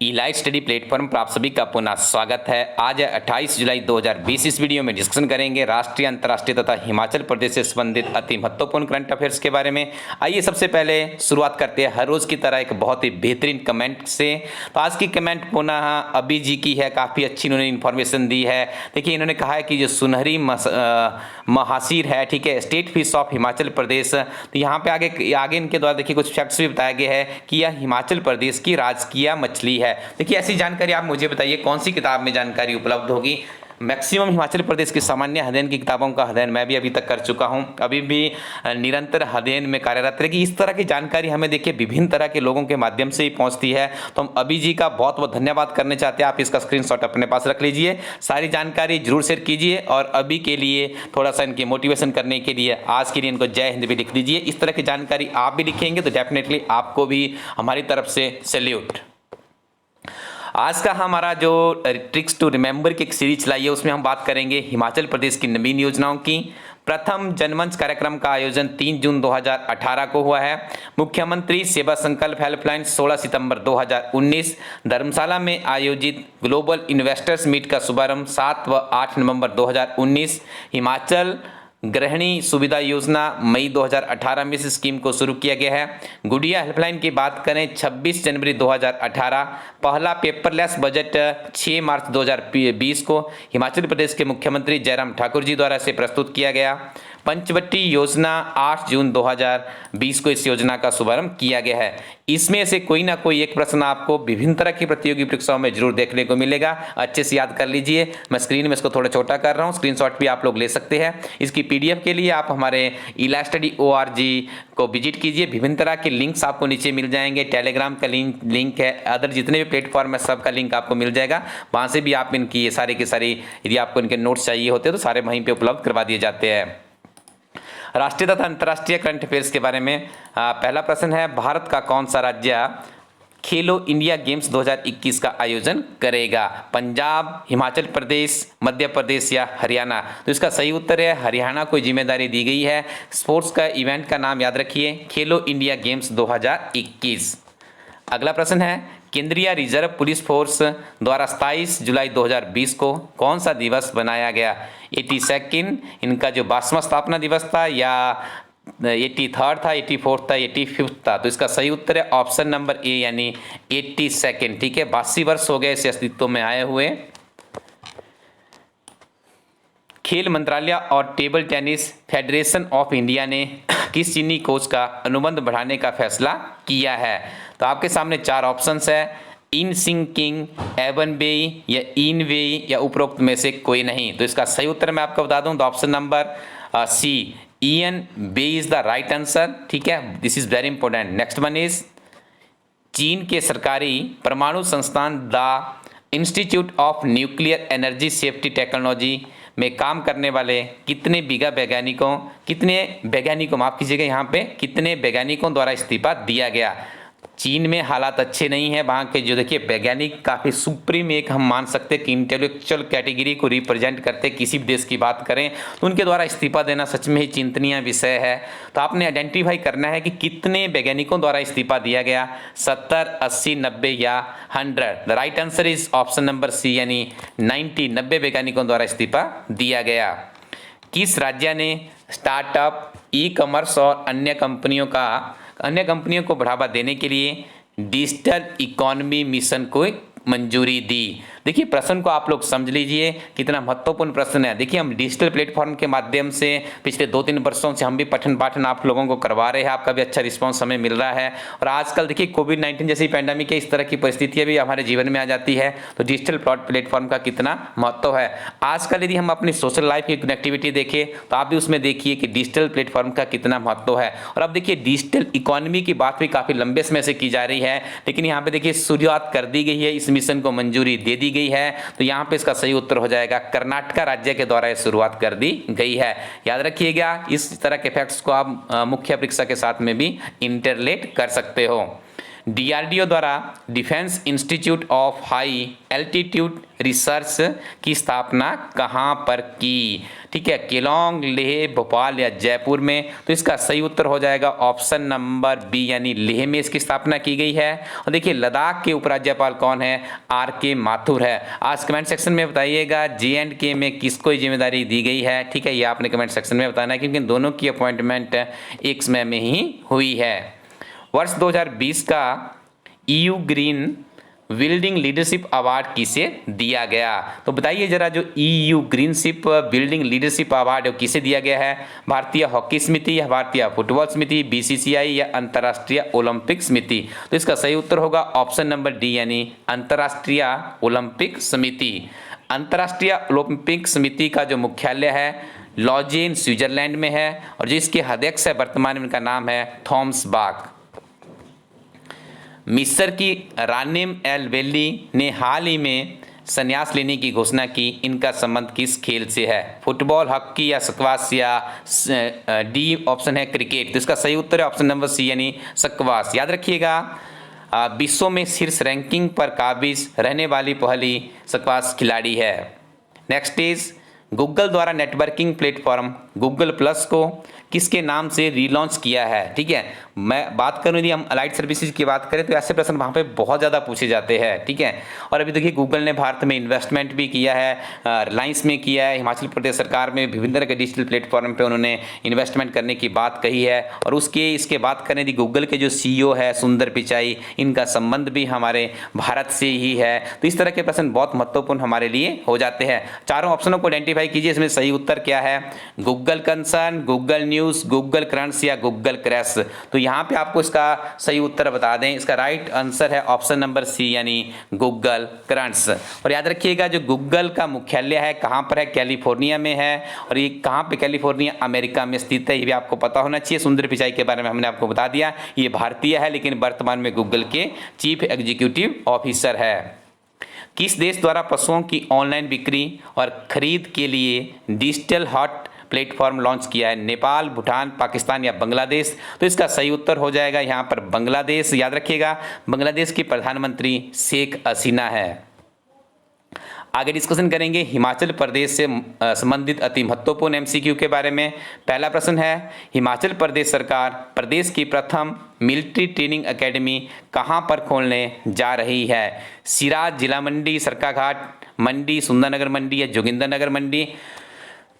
Elite study platform पर आप सभी का पुनः स्वागत है। आज है 28 जुलाई 2020। इस वीडियो में डिस्कशन करेंगे राष्ट्रीय, अंतर्राष्ट्रीय तथा हिमाचल प्रदेश से संबंधित अति महत्वपूर्ण करंट अफेयर्स के बारे में। आइए सबसे पहले शुरुआत करते हैं हर रोज की तरह एक बहुत ही बेहतरीन कमेंट से। तो आज की कमेंट पुनः अभी जी की है, काफ़ी अच्छी इन्होंने इन्फॉर्मेशन दी है। देखिए, इन्होंने कहा है कि जो सुनहरी महासीर है, ठीक है, state fish of Himachal Pradesh. तो यहाँ पे आगे इनके द्वारा देखिए कुछ फैक्ट्स भी बताया गया है कि यह हिमाचल प्रदेश की राजकीय मछली है। देखिए, ऐसी जानकारी आप मुझे बताइए कौन सी किताब में जानकारी उपलब्ध होगी। मैक्सिमम हिमाचल प्रदेश की सामान्य अध्ययन की किताबों का अध्ययन मैं भी अभी तक कर चुका हूं, अभी भी निरंतर अध्ययन में कार्यरत रहे कि इस तरह की जानकारी हमें देखिए विभिन्न तरह के लोगों के माध्यम से ही पहुंचती है। तो हम अभी जी का बहुत बहुत धन्यवाद करने चाहते हैं। आप इसका स्क्रीनशॉट अपने पास रख लीजिए, सारी जानकारी जरूर शेयर कीजिए और अभी के लिए थोड़ा सा इनकी मोटिवेशन करने के लिए आज के लिए इनको जय हिंद भी लिख दीजिए। इस तरह की जानकारी आप भी लिखेंगे तो डेफिनेटली आपको भी हमारी तरफ से सैल्यूट। आज का हमारा जो ट्रिक्स टू रिमेंबर की एक सीरीज चलाई है उसमें हम बात करेंगे हिमाचल प्रदेश की नवीन योजनाओं की। प्रथम जनमंच कार्यक्रम का आयोजन 3 जून 2018 को हुआ है। मुख्यमंत्री सेवा संकल्प हेल्पलाइन 16 सितंबर 2019। धर्मशाला में आयोजित ग्लोबल इन्वेस्टर्स मीट का शुभारंभ 7 व 8 नवंबर 2019। हिमाचल गृहिणी सुविधा योजना मई 2018 में इस स्कीम को शुरू किया गया है। गुड़िया हेल्पलाइन की बात करें 26 जनवरी 2018। पहला पेपरलेस बजट 6 मार्च 2020 को हिमाचल प्रदेश के मुख्यमंत्री जयराम ठाकुर जी द्वारा इसे प्रस्तुत किया गया। पंचवटी योजना 8 जून 2020 को इस योजना का शुभारंभ किया गया है। इसमें से कोई ना कोई एक प्रश्न आपको विभिन्न तरह की प्रतियोगी परीक्षाओं में जरूर देखने को मिलेगा, अच्छे से याद कर लीजिए। मैं स्क्रीन में इसको थोड़ा छोटा कर रहा हूँ, स्क्रीनशॉट भी आप लोग ले सकते हैं। इसकी पीडीएफ के लिए आप हमारे elaststudy.org को विजिट कीजिए। विभिन्न तरह के लिंक्स आपको नीचे मिल जाएंगे, टेलीग्राम का लिंक है, अदर जितने भी प्लेटफॉर्म है सबका लिंक आपको मिल जाएगा। वहाँ से भी आप इनकी सारी की सारी यदि आपको इनके नोट्स चाहिए होते हैं तो सारे वहीं पे उपलब्ध करवा दिए जाते हैं। राष्ट्रीय तथा अंतर्राष्ट्रीय करंट अफेयर्स के बारे में पहला प्रश्न है, भारत का कौन सा राज्य खेलो इंडिया गेम्स 2021 का आयोजन करेगा? पंजाब, हिमाचल प्रदेश, मध्य प्रदेश या हरियाणा? तो इसका सही उत्तर है हरियाणा को जिम्मेदारी दी गई है। स्पोर्ट्स का इवेंट का नाम याद रखिए, खेलो इंडिया गेम्स 2021। अगला प्रश्न है, केंद्रीय रिजर्व पुलिस फोर्स द्वारा 27 जुलाई 2020 को कौन सा दिवस बनाया गया? 82nd इनका जो 22वां स्थापना दिवस था, या 83rd था, 84th था, 85th था? तो इसका सही उत्तर है ऑप्शन नंबर ए यानी 82nd। ठीक है, 82 वर्ष हो गए इसे अस्तित्व में आए हुए। खेल मंत्रालय और table tennis federation of India ने किस चीनी कोच का अनुबंध बढ़ाने का फैसला किया है? तो आपके सामने 4 ऑप्शंस है, इन सिंह किंग, एवन बेई या इन वेई या उपरोक्त में से कोई नहीं। तो इसका सही उत्तर मैं आपको बता दूं तो ऑप्शन नंबर सी इयन बे इज द राइट आंसर। ठीक है, this is very important. Next one is, चीन के सरकारी परमाणु संस्थान the institute of nuclear energy safety technology में काम करने वाले कितने वैज्ञानिकों माफ कीजिएगा, यहाँ पे कितने वैज्ञानिकों द्वारा इस्तीफा दिया गया? चीन में हालात अच्छे नहीं है, वहाँ के जो देखिए वैज्ञानिक काफ़ी सुप्रीम एक हम मान सकते हैं कि इंटेलेक्चुअल कैटेगरी को रिप्रेजेंट करते किसी भी देश की बात करें तो उनके द्वारा इस्तीफा देना सच में ही चिंतनीय विषय है। तो आपने आइडेंटिफाई करना है कि कितने वैज्ञानिकों द्वारा इस्तीफा दिया गया, 70, 80, 90 या 100? The right answer is option number C यानी 90 वैज्ञानिकों द्वारा इस्तीफा दिया गया। किस राज्य ने स्टार्टअप, ई कॉमर्स और अन्य कंपनियों को बढ़ावा देने के लिए डिजिटल इकोनॉमी मिशन को मंजूरी दी? देखिए, प्रश्न को आप लोग समझ लीजिए, कितना महत्वपूर्ण प्रश्न है। देखिए, हम डिजिटल प्लेटफॉर्म के माध्यम से पिछले 2-3 वर्षों से हम भी पठन पाठन आप लोगों को करवा रहे हैं, आपका भी अच्छा रिस्पांस हमें मिल रहा है। और आजकल देखिए कोविड-19 जैसी पैंडेमिक है, इस तरह की परिस्थितियां भी हमारे जीवन में आ जाती है, तो डिजिटल प्लेटफॉर्म का कितना महत्व है। आजकल यदि हम अपनी सोशल लाइफ की कनेक्टिविटी देखें तो आप भी उसमें देखिए कि डिजिटल प्लेटफॉर्म का कितना महत्व है। और अब देखिए डिजिटल इकोनॉमी की बात भी काफ़ी लंबे समय से की जा रही है, लेकिन यहाँ पे देखिए शुरुआत कर दी गई है, इस मिशन को मंजूरी दे दी गई है। तो यहाँ पे इसका सही उत्तर हो जाएगा कर्नाटक राज्य के द्वारा शुरुआत कर दी गई है। याद रखिएगा, इस तरह के फैक्ट्स को आप मुख्य परीक्षा के साथ में भी इंटरलेट कर सकते हो। डीआरडीओ द्वारा defence institute of high altitude research की स्थापना कहाँ पर की? ठीक है, केलोंग, लेह, भोपाल या जयपुर में। तो इसका सही उत्तर हो जाएगा ऑप्शन नंबर बी, यानी लेह में इसकी स्थापना की गई है। और देखिए लद्दाख के उपराज्यपाल कौन है? RK माथुर है। आज कमेंट सेक्शन में बताइएगा J&K में किसको ये जिम्मेदारी दी गई है। ठीक है, ये आपने कमेंट सेक्शन में बताना है, क्योंकि दोनों की अपॉइंटमेंट एक समय में ही हुई है। वर्ष 2020 का EU green building leadership award किसे दिया गया? तो बताइए जरा, जो EU ग्रीनशिप बिल्डिंग लीडरशिप अवार्ड किसे दिया गया है? भारतीय हॉकी समिति या भारतीय फुटबॉल समिति, BCCI या अंतर्राष्ट्रीय ओलंपिक समिति? तो इसका सही उत्तर होगा ऑप्शन नंबर डी, यानी अंतर्राष्ट्रीय ओलंपिक समिति। अंतर्राष्ट्रीय ओलंपिक समिति का जो मुख्यालय है लॉजेन स्विट्जरलैंड में है, और जो इसके अध्यक्ष है वर्तमान में उनका नाम है थॉमस बाक। मिस्र की रानिम एल वेली ने हाल ही में संन्यास लेने की घोषणा की। इनका संबंध किस खेल से है? फुटबॉल, हॉकी या स्क्वाश या डी ऑप्शन है क्रिकेट? तो इसका सही उत्तर है ऑप्शन नंबर सी, यानी स्क्वाश। याद रखिएगा विश्व में शीर्ष रैंकिंग पर काबिज रहने वाली पहली स्क्वाश खिलाड़ी है। नेक्स्ट इज गूगल द्वारा नेटवर्किंग प्लेटफॉर्म गूगल प्लस को किसके नाम से रीलॉन्च किया है? ठीक है, मैं बात करूं यदि हम अलाइड सर्विसेज की बात करें तो ऐसे प्रश्न वहाँ पे बहुत ज़्यादा पूछे जाते हैं। ठीक है, और अभी देखिए गूगल ने भारत में इन्वेस्टमेंट भी किया है, रिलायंस में किया है, हिमाचल प्रदेश सरकार में विभिन्न तरह के डिजिटल प्लेटफॉर्म पे उन्होंने इन्वेस्टमेंट करने की बात कही है। और इसके बात करें यदि गूगल के जो CEO है सुंदर पिचाई, इनका संबंध भी हमारे भारत से ही है। तो इस तरह के प्रश्न बहुत महत्वपूर्ण हमारे लिए हो जाते हैं। चारों ऑप्शनों को आइडेंटिफाई कीजिए, इसमें सही उत्तर क्या है? Google concern, Google news, Google currents या गूगल क्रैश? तो यहाँ पे आपको इसका सही उत्तर बता दें, इसका राइट आंसर है ऑप्शन नंबर सी, यानी गूगल करंट्स। और याद रखिएगा जो गूगल का मुख्यालय है कहाँ पर है? कैलिफोर्निया में है। और ये कहाँ पे? कैलिफोर्निया अमेरिका में स्थित है, ये भी आपको पता होना चाहिए। सुंदर पिचाई के बारे में हमने आपको बता दिया, ये भारतीय है लेकिन वर्तमान में गूगल के चीफ एग्जीक्यूटिव ऑफिसर है। किस देश द्वारा पशुओं की ऑनलाइन बिक्री और खरीद के लिए डिजिटल हॉट प्लेटफॉर्म लॉन्च किया है? नेपाल, भूटान, पाकिस्तान या बांग्लादेश? तो इसका सही उत्तर हो जाएगा यहाँ पर बांग्लादेश। याद रखिएगा बांग्लादेश की प्रधानमंत्री शेख हसीना है। आगे डिस्कशन करेंगे हिमाचल प्रदेश से संबंधित अति महत्वपूर्ण MCQ के बारे में। पहला प्रश्न है, हिमाचल प्रदेश सरकार प्रदेश की प्रथम मिलिट्री ट्रेनिंग एकेडमी कहां पर खोलने जा रही है? सिराज, जिला मंडी, सरकाघाट मंडी, सुंदरनगर मंडी या जोगिंदरनगर मंडी?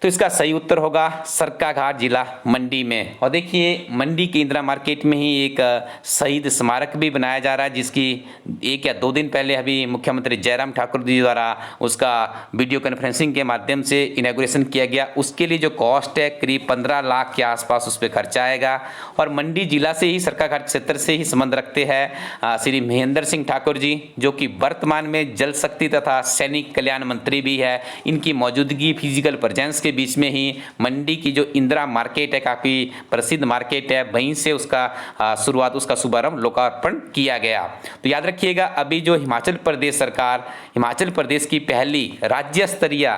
तो इसका सही उत्तर होगा सरकाघाट जिला मंडी में। और देखिए मंडी के इंदिरा मार्केट में ही एक शहीद स्मारक भी बनाया जा रहा है, जिसकी 1 या 2 दिन पहले अभी मुख्यमंत्री जयराम ठाकुर जी द्वारा उसका वीडियो कॉन्फ्रेंसिंग के माध्यम से इनॉग्रेशन किया गया। उसके लिए जो कॉस्ट है करीब 15 लाख के आसपास उस पर खर्चा आएगा। और मंडी जिला से ही, सरकाघाट क्षेत्र से ही संबंध रखते हैं श्री महेंद्र सिंह ठाकुर जी, जो कि वर्तमान में जल शक्ति तथा सैनिक कल्याण मंत्री भी है। इनकी मौजूदगी, फिजिकल प्रेजेंस के बीच में ही मंडी की जो इंदिरा मार्केट है, काफ़ी प्रसिद्ध मार्केट है, वहीं से उसका शुरुआत, उसका शुभारंभ, लोकार्पण किया गया। तो याद रखिएगा अभी जो हिमाचल प्रदेश सरकार, हिमाचल प्रदेश की पहली राज्य स्तरीय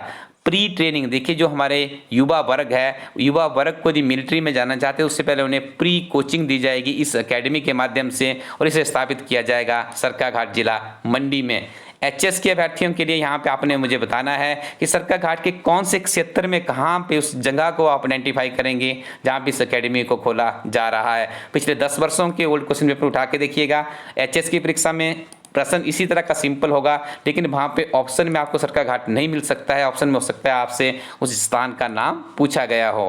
प्री ट्रेनिंग, देखिए जो हमारे युवा वर्ग है, युवा वर्ग को यदि मिलिट्री में जाना चाहते हैं उससे पहले उन्हें प्री कोचिंग दी जाएगी इस एकेडमी के माध्यम से, और इसे स्थापित किया जाएगा सरकाघाट जिला मंडी में। HS के अभ्यर्थियों के लिए यहाँ पे आपने मुझे बताना है कि सरकाघाट के कौन से क्षेत्र में, कहाँ पे उस जगह को आप आइडेंटिफाई करेंगे जहाँ पे इस एकेडमी को खोला जा रहा है। पिछले 10 वर्षों के ओल्ड क्वेश्चन पेपर उठा के देखिएगा, HS की परीक्षा में प्रश्न इसी तरह का सिंपल होगा, लेकिन वहाँ पे ऑप्शन में आपको सरकाघाट नहीं मिल सकता है। ऑप्शन में हो सकता है आपसे उस स्थान का नाम पूछा गया हो।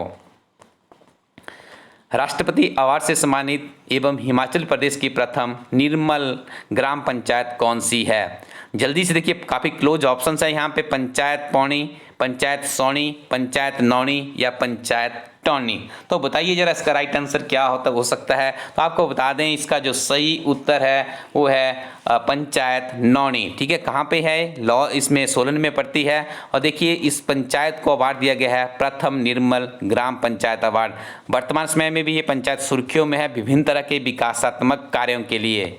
राष्ट्रपति अवार्ड से सम्मानित एवं हिमाचल प्रदेश की प्रथम निर्मल ग्राम पंचायत कौन सी है? जल्दी से देखिए, काफ़ी क्लोज ऑप्शंस है यहाँ पे। पंचायत पौनी, पंचायत सोनी, पंचायत नौनी या पंचायत टौनी? तो बताइए जरा इसका राइट आंसर क्या हो सकता है। तो आपको बता दें इसका जो सही उत्तर है वो है पंचायत नौनी। ठीक है, कहाँ पे है? लॉ इसमें सोलन में पड़ती है। और देखिए इस पंचायत को अवार्ड दिया गया है प्रथम निर्मल ग्राम पंचायत अवार्ड। वर्तमान समय में भी ये पंचायत सुर्खियों में है विभिन्न तरह के विकासात्मक कार्यों के लिए।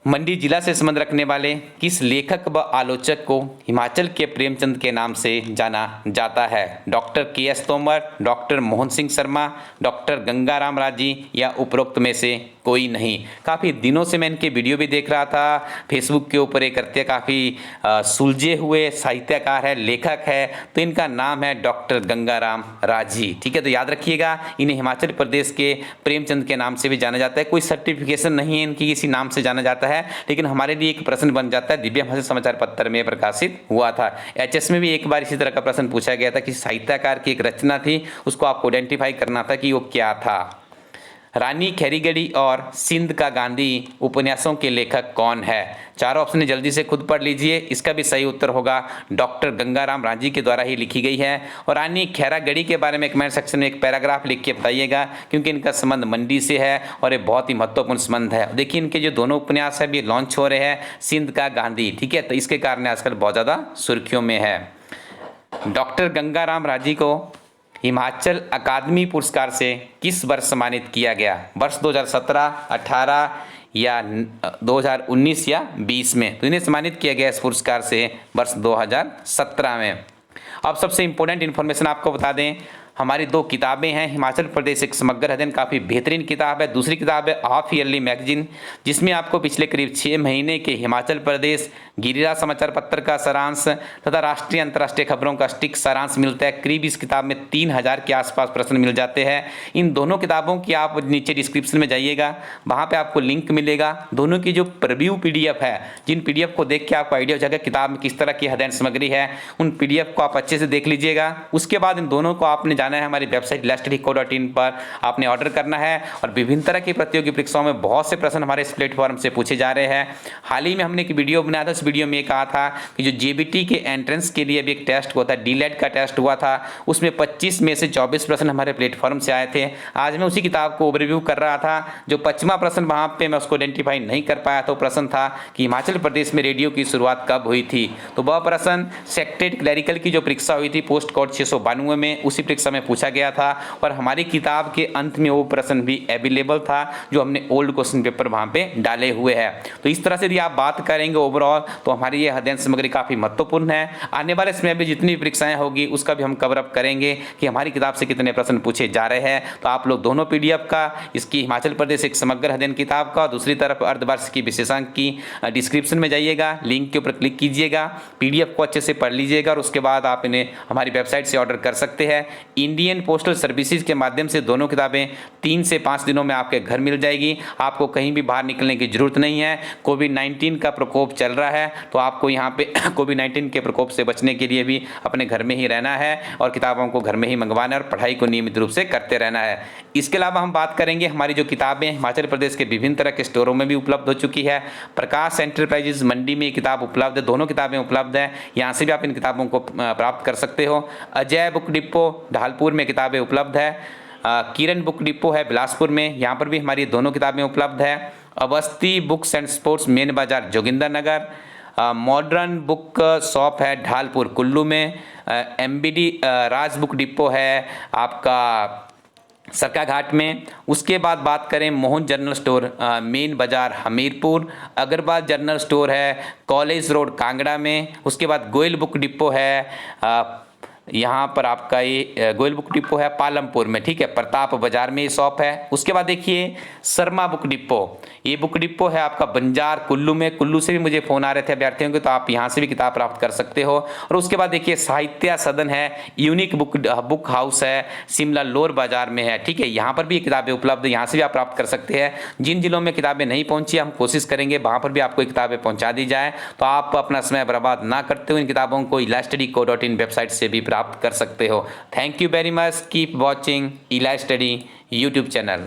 मंडी जिला से संबंध रखने वाले किस लेखक व आलोचक को हिमाचल के प्रेमचंद के नाम से जाना जाता है? Doctor KS Tomar, doctor Mohan Singh Sharma, doctor Gangaram राजी या उपरोक्त में से कोई नहीं। काफ़ी दिनों से मैं इनके वीडियो भी देख रहा था फेसबुक के ऊपर। ये करते काफ़ी सुलझे हुए साहित्यकार है, लेखक है। तो इनका नाम है डॉक्टर गंगाराम राजी। ठीक है, तो याद रखिएगा, इन्हें हिमाचल प्रदेश के प्रेमचंद के नाम से भी जाना जाता है। कोई सर्टिफिकेशन नहीं है इनकी, किसी नाम से जाना जाता है, लेकिन हमारे लिए एक प्रश्न बन जाता है। दिव्य हिमाचल समाचार पत्र में प्रकाशित हुआ था। एचएस में भी एक बार इसी तरह का प्रश्न पूछा गया था कि साहित्यकार की एक रचना थी, उसको आपको आइडेंटिफाई करना था कि वो क्या था। रानी खैरीगढ़ी और सिंध का गांधी उपन्यासों के लेखक कौन है? चारों ऑप्शन जल्दी से खुद पढ़ लीजिए। इसका भी सही उत्तर होगा डॉक्टर गंगाराम राजी के द्वारा ही लिखी गई है। और रानी खैरागढ़ी के बारे में कमेंट सेक्शन में एक पैराग्राफ लिख के बताइएगा, क्योंकि इनका संबंध मंडी से है और ये बहुत ही महत्वपूर्ण संबंध है। देखिए इनके जो दोनों उपन्यास है अभी लॉन्च हो रहे हैं, सिंध का गांधी। ठीक है, तो इसके कारण आजकल बहुत ज़्यादा सुर्खियों में है। डॉक्टर गंगाराम राजी को हिमाचल अकादमी पुरस्कार से किस वर्ष सम्मानित किया गया? वर्ष 2017, 18 या 2019 या 20 में? तो इन्हें सम्मानित किया गया इस पुरस्कार से वर्ष 2017 में। अब सबसे इंपॉर्टेंट इन्फॉर्मेशन आपको बता दें, हमारी दो किताबें हैं। हिमाचल प्रदेश एक समग्र अध्ययन काफ़ी बेहतरीन किताब है। दूसरी किताब है हाफ ईयरली मैगजीन, जिसमें आपको पिछले करीब 6 महीने के हिमाचल प्रदेश गिरिराज समाचार पत्र का सारांश तथा राष्ट्रीय अंतर्राष्ट्रीय खबरों का स्टिक सारांश मिलता है। करीब इस किताब में 3000 के आसपास प्रश्न मिल जाते हैं। इन दोनों किताबों की आप नीचे डिस्क्रिप्शन में जाइएगा, वहाँ पे आपको लिंक मिलेगा। दोनों की जो प्रीव्यू PDF है, जिन PDF को देख के आपको आइडिया हो जाएगा किताब में किस तरह की अध्ययन सामग्री है, उन PDF को आप अच्छे से देख लीजिएगा। उसके बाद इन दोनों को आपने जाना है हमारी वेबसाइट ilastudyco.in पर आपने ऑर्डर करना है। और विभिन्न तरह की प्रतियोगी परीक्षाओं में बहुत से प्रश्न हमारे इस प्लेटफॉर्म से पूछे जा रहे हैं। हाल ही में हमने एक वीडियो बनाया था, उस वीडियो में कहा था कि जो JBT के एंट्रेंस के लिए भी एक टेस्ट हुआ था, DLED का टेस्ट हुआ था, उसमें 25 में से 24 प्रश्न हमारे प्लेटफॉर्म से आए थे। आज मैं उसी किताब को ओवरव्यू कर रहा था। जो 25वां प्रश्न वहाँ पे मैं उसको आइडेंटिफाई नहीं कर पाया, तो प्रश्न था कि हिमाचल प्रदेश में रेडियो की शुरुआत कब हुई थी। तो वह प्रश्न सेक्टेड क्लैरिकल की जो परीक्षा हुई थी पोस्ट कोड 692 में, उसी परीक्षा में पूछा गया था। और हमारी किताब के अंत में वो प्रश्न भी अवेलेबल था, जो हमने ओल्ड क्वेश्चन पेपर वहाँ पे डाले हुए हैं। तो इस तरह से यदि आप बात करेंगे ओवरऑल, तो हमारी ये अध्ययन सामग्री काफ़ी महत्वपूर्ण है। आने वाले समय में जितनी भी परीक्षाएं होगी उसका भी हम कवर अप करेंगे कि हमारी किताब से कितने प्रश्न पूछे जा रहे हैं। तो आप लोग दोनों PDF का, इसकी हिमाचल प्रदेश एक समग्र अध्ययन किताब का, दूसरी तरफ अर्धवार्षिकी विशेषांक की डिस्क्रिप्शन में जाइएगा, लिंक के ऊपर क्लिक कीजिएगा, PDF को अच्छे से पढ़ लीजिएगा और उसके बाद आप इन्हें हमारी वेबसाइट से ऑर्डर कर सकते हैं। इंडियन पोस्टल सर्विसेज के माध्यम से दोनों किताबें 3 से 5 दिनों में आपके घर मिल जाएगी। आपको कहीं भी बाहर निकलने की जरूरत नहीं है। कोविड-19 का प्रकोप चल रहा है, तो आपको यहाँ पे कोविड-19 के प्रकोप से बचने के लिए भी अपने घर में ही रहना है और किताबों को घर में ही मंगवाना है और पढ़ाई को नियमित रूप से करते रहना है। इसके अलावा हम बात करेंगे हमारी जो किताबें हिमाचल प्रदेश के विभिन्न तरह के स्टोरों में भी उपलब्ध हो चुकी है। प्रकाश एंटरप्राइजेज मंडी में किताब उपलब्ध है, दोनों किताबें उपलब्ध है, यहाँ से भी आप इन किताबों को प्राप्त कर सकते हो। अजय बुक डिपो ढालपुर में किताबें उपलब्ध है। किरण बुक डिपो है बिलासपुर में, यहाँ पर भी हमारी दोनों किताबें उपलब्ध है। Awasthi books and sports main बाजार जोगिंदरनगर, मॉडर्न बुक शॉप है ढालपुर कुल्लू में, MBD राज बुक डिपो है आपका सरकाघाट में। उसके बाद बात करें मोहन जनरल स्टोर मेन बाजार हमीरपुर, अग्रवाल जनरल स्टोर है कॉलेज रोड कांगड़ा में। उसके बाद गोयल बुक डिपो है यहाँ पर आपका ये गोयल बुक डिपो है पालमपुर में, ठीक है, प्रताप बाजार में ये शॉप है। उसके बाद देखिए शर्मा बुक डिपो, ये बुक डिपो है आपका बंजार कुल्लू में। कुल्लू से भी मुझे फ़ोन आ रहे थे अभ्यर्थियों के, तो आप यहाँ से भी किताब प्राप्त कर सकते हो। और उसके बाद देखिए साहित्य सदन है, यूनिक बुक हाउस है शिमला लोअर बाजार में है, ठीक है, यहाँ पर भी ये किताबें उपलब्ध है, यहाँ से भी आप प्राप्त कर सकते हैं। जिन जिलों में किताबें नहीं पहुँची हम कोशिश करेंगे वहाँ पर भी आपको किताबें पहुँचा दी जाए, तो आप अपना समय बर्बाद ना करते हुए इन किताबों को ilastudyco.in वेबसाइट से भी प्राप्त कर सकते हो। Thank you very much, keep watching इला स्टडी यूट्यूब चैनल।